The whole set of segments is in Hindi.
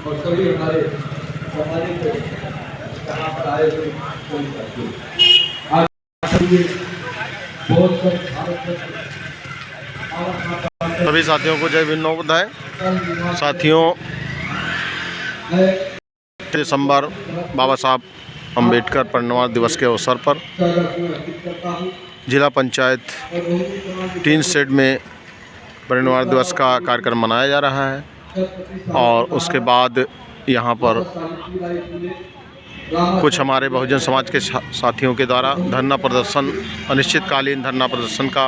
और सभी हमारे जमाने को यहाँ पर आए हुए कोई साथी आज बहुत सब सभी साथियों को जय भीम नवोदय। साथियों, दिसंबर बाबा साहब अम्बेडकर परिनिर्वाण दिवस के अवसर पर जिला पंचायत टीन शेड में परिनिर्वाण दिवस का कार्यक्रम मनाया जा रहा है और उसके बाद यहाँ पर कुछ हमारे बहुजन समाज के साथियों के द्वारा धरना प्रदर्शन, अनिश्चितकालीन धरना प्रदर्शन का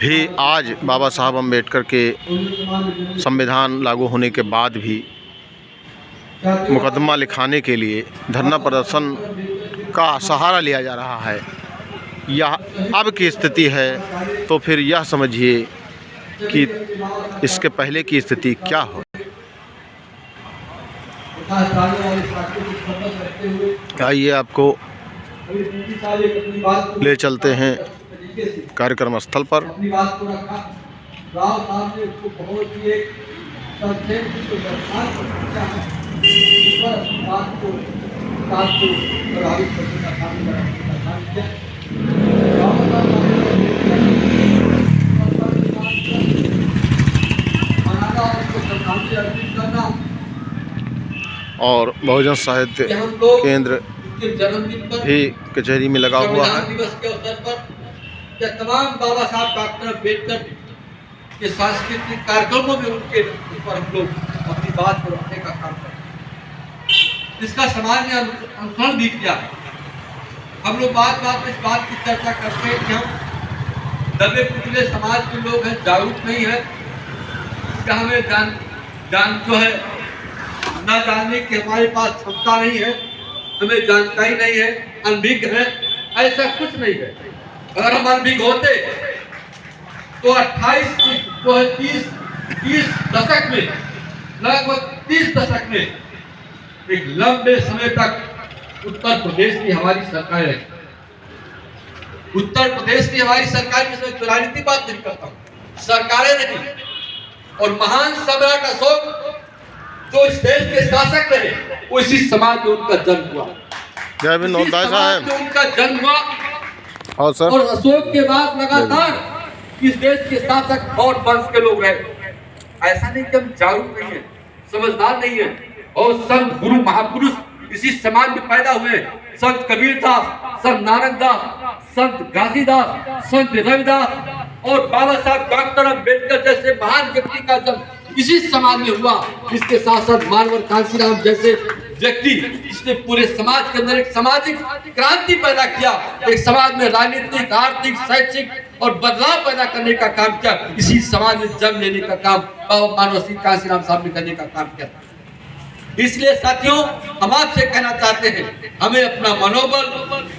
भी आज बाबा साहब अम्बेडकर के संविधान लागू होने के बाद भी मुकदमा लिखाने के लिए धरना प्रदर्शन का सहारा लिया जा रहा है। यह अब की स्थिति है तो फिर यह समझिए कि इसके पहले की स्थिति क्या हो। आइए आपको ले चलते हैं कार्यक्रम स्थल पर। और बहुजन साहित्य केंद्र भी कचहरी में लगा हुआ है। दिवस के अवसर पर तमाम बाबा साहब डॉक्टर अम्बेडकर के सांस्कृतिक कार्यक्रमों में उनके ऊपर हम लोग अपनी बात को रखने का काम करें। इसका समाज ने अनुसरण भी किया। हम लोग बात में इस बात की चर्चा करते हैं कि हम दबे कुचले समाज के लोग हैं, जागरूक नहीं है, क्या हमें जान जो है न जानने की हमारे पास क्षमता नहीं है, हमें जानकारी नहीं है, अनभिज्ञ है, ऐसा कुछ नहीं है। अगर हम अनभिज्ञ होते तो 30 दशक में, लगभग 30 दशक में एक लंबे समय तक उत्तर प्रदेश की हमारी सरकार रही। उत्तर प्रदेश की हमारी सरकार, जिसमें राजनीतिक बात नहीं करता हूं, सरकारें रही और महान सम्राट अशोक जो इस देश के शासक रहे, वो इसी समाज में उनका जन्म हुआ। जय भीम नवोदय साहब, उनका जन्म हुआ और सर और अशोक के बाद लगातार इस देश के शासक और वंश के लोग रहे। ऐसा नहीं कि हम जागरूक नहीं है, समझदार नहीं है। और संत गुरु महापुरुष इसी समाज में पैदा हुए। संत कबीरदास, संत नानकदास, संत घासीदास, संत रविदास और बाबा साहब डॉक्टर अम्बेडकर जैसे महान व्यक्ति का जन्म इसी समाज में हुआ। इसके साथ साथ मानवर कांशीराम जैसे व्यक्ति, जिसने पूरे समाज के अंदर एक सामाजिक क्रांति पैदा किया, एक समाज में राजनीतिक, आर्थिक, शैक्षिक और बदलाव पैदा करने का काम किया। इसी समाज में जन्म लेने का काम बाबा मानव सिंह कांशीराम साहब ने करने का काम किया। इसलिए साथियों, हम आपसे कहना चाहते हैं, हमें अपना मनोबल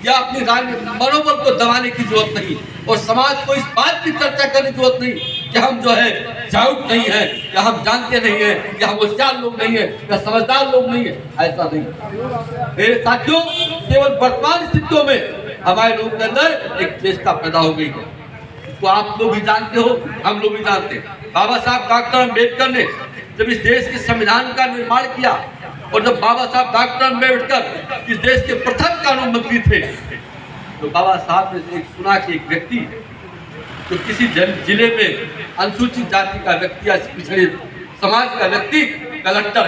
या अपनी मनोबल को दबाने की जरूरत नहीं और समाज को इस बात की चर्चा करने की जरूरत नहीं कि हम जो है जागरूक नहीं है, या हम जानते नहीं है, या हम होशियार लोग नहीं है, या समझदार लोग नहीं है। ऐसा नहीं मेरे साथियों, केवल वर्तमान स्थितियों में हमारे लोगों के अंदर एक चेष्टा पैदा हो गई है। तो आप लोग भी जानते हो, हम लोग भी जानते हैं। बाबा साहब डॉक्टर अम्बेडकर ने जब इस देश के संविधान का निर्माण किया और जब बाबा साहब डॉक्टर अम्बेडकर इस देश के प्रथम कानून मंत्री थे, तो बाबा साहब ने एक सुना कि एक व्यक्ति तो किसी जिले में अनुसूचित जाति का व्यक्ति या पिछड़े समाज का व्यक्ति कलेक्टर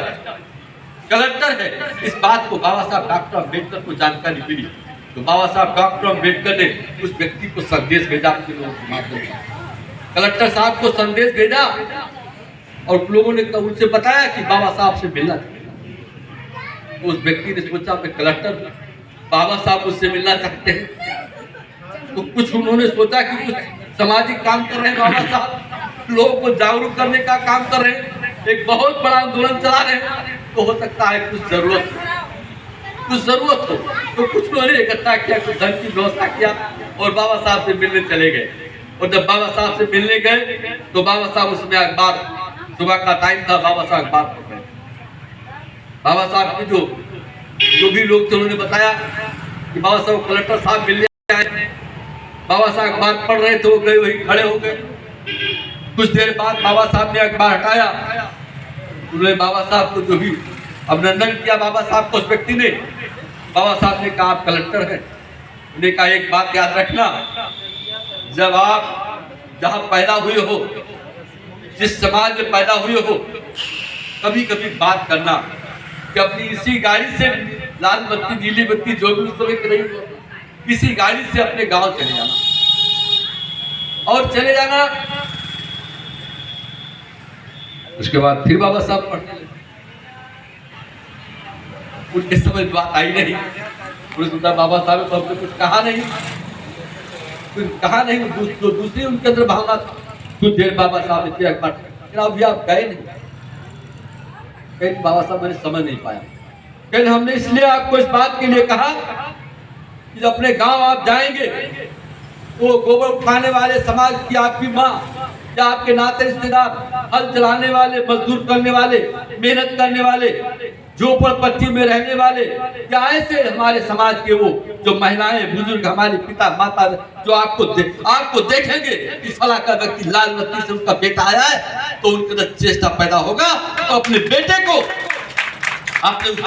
है। इस बात को बाबा साहब डॉक्टर अम्बेडकर को जानकारी मिली, तो बाबा साहब डॉक्टर अम्बेडकर ने उस व्यक्ति को संदेश भेजा के लोगों के माध्यम से। कलेक्टर साहब को संदेश भेजा और लोगों ने उनसे बताया कि बाबा साहब से मिलना चाहिए। उस व्यक्ति ने सोचा मैं कलेक्टर, बाबा साहब मुझसे मिलना चाहते हैं, तो कुछ उन्होंने सोचा कि कुछ सामाजिक काम कर रहे हैं बाबा साहब, लोगों को जागरूक करने का काम कर रहे हैं, एक बहुत बड़ा आंदोलन चला रहे हैं, तो हो सकता है कुछ जरूरत हो। तो कुछ उन्होंने इकट्ठा किया, कुछ धन की व्यवस्था किया और बाबा साहब से मिलने चले गए। और जब बाबा साहब से मिलने गए तो बाबा साहब उसमें अखबार, सुबह का टाइम था, बाबा साहब अखबार पढ़ रहे। बाबा साहब के जो भी लोग थे उन्होंने बताया कि बाबा साहब कलेक्टर साहब मिलने आए। बाबा साहब अखबार पढ़ रहे थे, वो गए वही खड़े हो गए। कुछ देर बाद बाबा साहब ने अखबार हटाया उन्होंने बाबा साहब को जो भी अभिनंदन किया बाबा साहब को, उस व्यक्ति ने, बाबा साहब ने कहा आप कलेक्टर हैं। उन्हें कहा एक बात याद रखना, जब आप जहां पैदा हुए हो, जिस समाज में पैदा हुए हो, कभी कभी बात करना कि अपनी इसी गाड़ी से लाल बत्ती नीली बत्ती जो भी उस समय की रही हो, किसी गाड़ी से अपने गांव चले जाना और चले जाना। उसके बाद फिर बाबा साहब पढ़ने लगे। उनके समझ बात आई नहीं। उन्होंने बाबा साहब तो हमने कुछ कहा नहीं, दूसरी उनके अंदर भावना था। कुछ देर बाबा साहब ने फिर अभी आप गए नहीं। कहीं बाबा साहब मैंने समझ नहीं पाया। कहीं हमने इसलिए आपको इस बात के लिए कहा कि जब अपने गांव आप जाएंगे तो गोबर उठाने वाले समाज की आपकी माँ या आपके नाते रिश्तेदार, हल चलाने वाले, मजदूर करने वाले, मेहनत करने वाले, झोपड़पट्टी में रहने वाले, या ऐसे हमारे समाज के वो जो महिलाएं, बुजुर्ग, हमारे पिता माता जो आपको देखेंगे कि फला का व्यक्ति लाल बत्ती से उसका बेटा आया है, तो उनके अंदर चेष्टा पैदा होगा तो अपने उस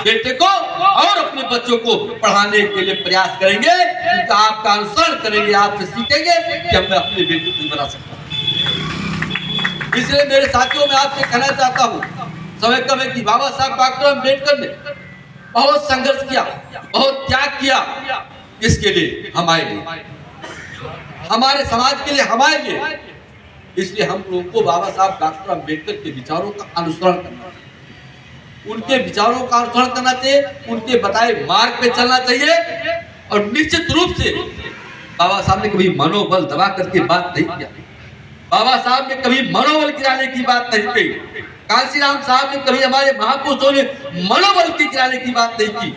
बेटे को और अपने बच्चों को पढ़ाने के लिए प्रयास करेंगे, आपका अनुसरण करेंगे, आपसे सीखेंगे कि मैं अपने बेटे को बना सकता हूँ। इसलिए मेरे साथियों में आपसे कहना चाहता हूँ, समय कम है कि बाबा साहब डॉक्टर अम्बेडकर ने बहुत संघर्ष किया, बहुत त्याग किया, इसके लिए हमारे लिए, हमारे समाज के लिए, हमारे लिए। इसलिए हम लोगों को बाबा साहब डॉक्टर अम्बेडकर के विचारों का अनुसरण करना, उनके विचारों का अनुसरण करना चाहिए, उनके बताए मार्ग पे चलना चाहिए। और निश्चित रूप से बाबा साहब ने कभी मनोबल दबा करके बात नहीं किया। बाबा साहब ने कभी मनोबल गिराने की बात नहीं कही। कांसी राम साहब ने कभी, हमारे महापुरुषों ने मनोबल की गिराने की बात नहीं की।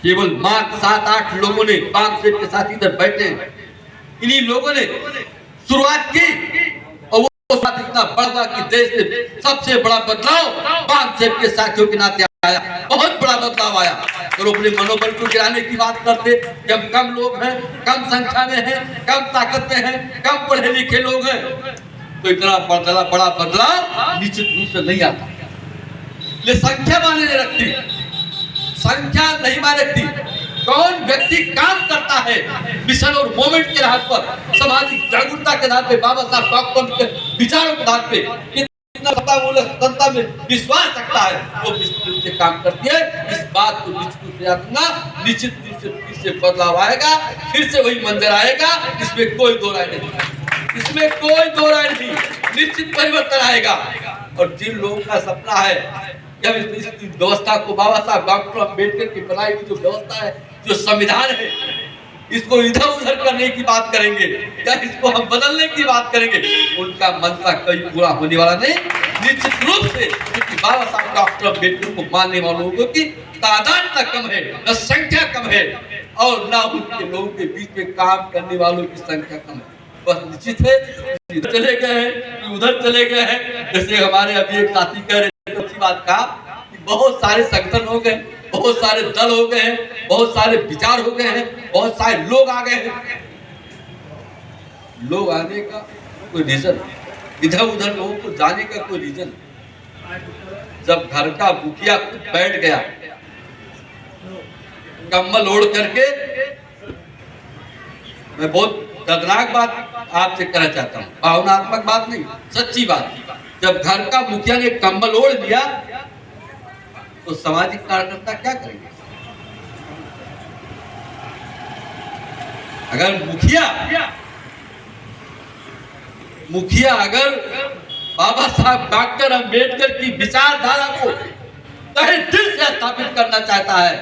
केवल मात्र 7-8 लोगों ने 5 सेठ के साथ इधर बैठे, इन्हीं लोगों ने शुरुआत की और वो बात इतना बड़ा कि देश में सबसे बड़ा बदलाव 5 सेठ के साथियों के नाते आया, बहुत बड़ा बदलाव आया। तो अपने मनोबल को गिराने की बात करते कि हम कम लोग हैं, कम संख्या में हैं, कम ताकत में हैं, कम पढ़े लिखे लोग हैं, तो इतना बड़ा बदलाव निश्चित रूप से नहीं आता। ये संख्या माने नहीं रखती, संख्या नहीं माने रखती। कौन व्यक्ति काम करता है मिशन और मोमेंट के आधार पर, सामाजिक जागरूकता के आधार पे, बाबा साहब डॉक्टर के विचारों के आधार पे कितना स्वतंत्रता में विश्वास रखता है, वो निश्चित रूप से काम करती है। इस बात को निश्चित रूप से याद रखना, निश्चित रूप से फिर से बदलाव आएगा, फिर से वही मंजर आएगा, इसमें कोई दो राय नहीं, इसमें कोई दो राय नहीं, निश्चित परिवर्तन आएगा। और जिन लोगों का सपना है कि हम इस व्यवस्था को, बाबा साहब डॉक्टर अम्बेडकर की बनाई हुई जो व्यवस्था है, जो संविधान है, इसको इधर उधर करने की बात करेंगे या इसको हम बदलने की बात करेंगे, उनका मनसा कभी पूरा होने वाला नहीं। निश्चित रूप से क्योंकि बाबा साहब डॉक्टर अम्बेडकर को मानने वालों की तादाद न कम है, न संख्या कम है, और न उनके लोगों के बीच में काम करने वालों की संख्या कम है। बस निश्चित है इधर चले गए हैं, उधर चले गए हैं। जैसे हमारे अभी एक साथी कह रहे थे, अच्छी बात कहा कि बहुत सारे संगठन हो गए, बहुत सारे दल हो गए हैं, बहुत सारे विचार हो गए हैं, बहुत सारे लोग आ गए हैं। लोग आने का कोई रीजन, इधर उधर लोगों को जाने का कोई रीजन। जब घर का मुखिया बैठ गया कम्बल ओढ़ करके, मैं बहुत दर्दनाक बात आपसे कहना चाहता हूँ, भावनात्मक बात नहीं, सच्ची बात। जब घर का मुखिया ने कम्बल ओढ़ लिया तो सामाजिक कार्यकर्ता क्या करेंगे? अगर मुखिया अगर बाबा साहब डॉक्टर अम्बेडकर की विचारधारा को तहे दिल से स्थापित करना चाहता है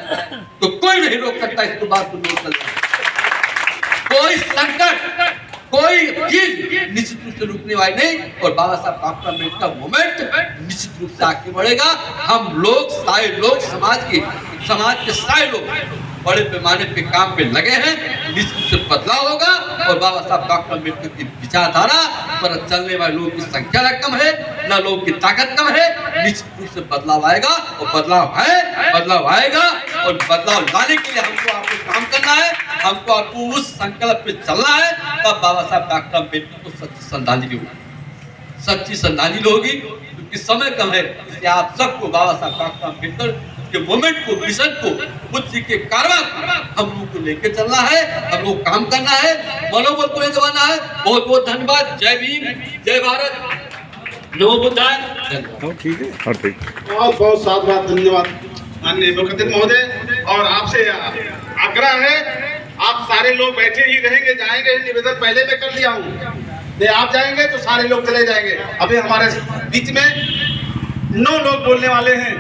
तो कोई नहीं रोक सकता इसको, बात को रोक सकता। कोई संकट, कोई चीज निश्चित रूप से रुकने वाली नहीं। और बाबा साहब डॉक्टर अम्बेडकर मूवमेंट निश्चित रूप से आगे बढ़ेगा। हम लोग सारे लोग समाज के सारे लोग बड़े पैमाने पे काम पे लगे हैं, निश्चित रूप से बदलाव होगा। और बाबा साहब डॉक्टर अम्बेडकर की विचारधारा पर चलने वाले लोगों की संख्या न कम है, न लोगों की ताकत कम है, निश्चित रूप से बदलाव आएगा। और बदलाव आएगा और बदलाव लाने के लिए हमको आपको काम करना है, हमको आपको उस संकल्प पे चलना है। तब बाबा साहब डॉक्टर अम्बेडकर को सच्ची श्रद्धांजलि होगी, सच्ची श्रद्धांजलि होगी। कि समय कम है, इसलिए आप सबको बाबा साहब डॉक्टर अम्बेडकर के मूवमेंट को, मिशन को, बुद्ध जी के कारवा हम लोग को लेके चलना है, हम लोग काम करना है, मनोबल को ले जमाना है। बहुत बहुत धन्यवाद। जय भीम, जय भारत, नमो बुद्धाय। ठीक है, हाँ ठीक। बहुत बहुत साधुवाद, धन्यवाद माननीय मुख्यमंत्री महोदय। और आपसे आग्रह है, आप सारे लोग बैठे ही रहेंगे, जाएंगे, निवेदन पहले मैं कर दिया हूँ, आप जाएंगे तो सारे लोग चले जाएंगे। अभी हमारे बीच में 9 लोग बोलने वाले हैं।